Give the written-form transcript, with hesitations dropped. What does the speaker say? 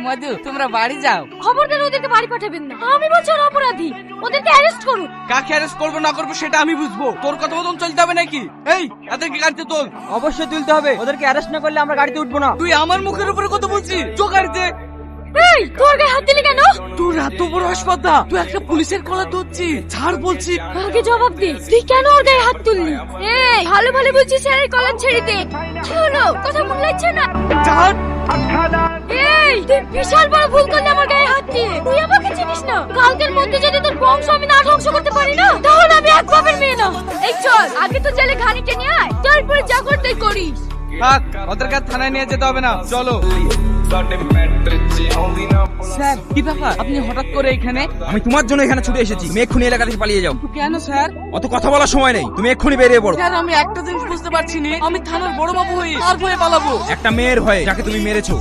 মধু তোমরা বাড়ি যাও। খবরদার ওদেরকে বাড়ি পাঠাবেন না, আমি বলছি ওরা অপরাধী, ওদেরকে অ্যারেস্ট করুন। কাকে অ্যারেস্ট করবো না করবো সেটা আমি বুঝবো, তোর কথা মতন চলতে হবে নাকি? এই এদেরকে গাড়িতে তোল। অবশ্যই তুলতে হবে, ওদেরকে অ্যারেস্ট না করলে আমরা গাড়িতে উঠবো না। তুই আমার মুখের উপরে কথা বলছিস? চো গাড়িতে। এই তোর গায়ে হাত দিলি কেন? তোর এত বড় হাসপাতাল, তুই একটা পুলিশের কলার ধরছিস? ছাড় বলছি। আগে জবাব দে, তুই কেন ওর গায়ে হাত তুললি? এই ভালো ভালো বলছিস, স্যারের কলার ছেড়ে দে। কি হলো, কথা মনে লাগছে না? ছাড়। এই তুই বিশাল বড় ভুল করলি আমার গায়ে হাত দিয়ে। তুই আমাকে চিনিস না, কালকের মধ্যে যদি তোর বংশ আমি না ধ্বংস করতে পারি না, তাহলে আমি এক বাপের মেয়ে না। এই চল আগে তো জেলে খানিকটা নিয়ে আয়, তারপরে যা করতে করিস। থাক, ওদেরকে আর থানায় নিয়ে যেতে হবে না, চলো। স্যার কি ব্যাপার, আপনি হঠাৎ করে এখানে? আমি তোমার জন্য এখানে ছুটে এসেছি, তুমি এক্ষুনি এলাকা থেকে পালিয়ে যাও। কেন স্যার? অত কথা বলার সময় নেই, তুমি এক্ষুনি বেরিয়ে পড়ো। স্যার আমি একটা জিনিস বুঝতে পারছি না, আমি থানার বড় বাবু হই আর ভয়ে পালাবো? একটা মেয়ের ভয়ে যাকে তুমি মেরেছো।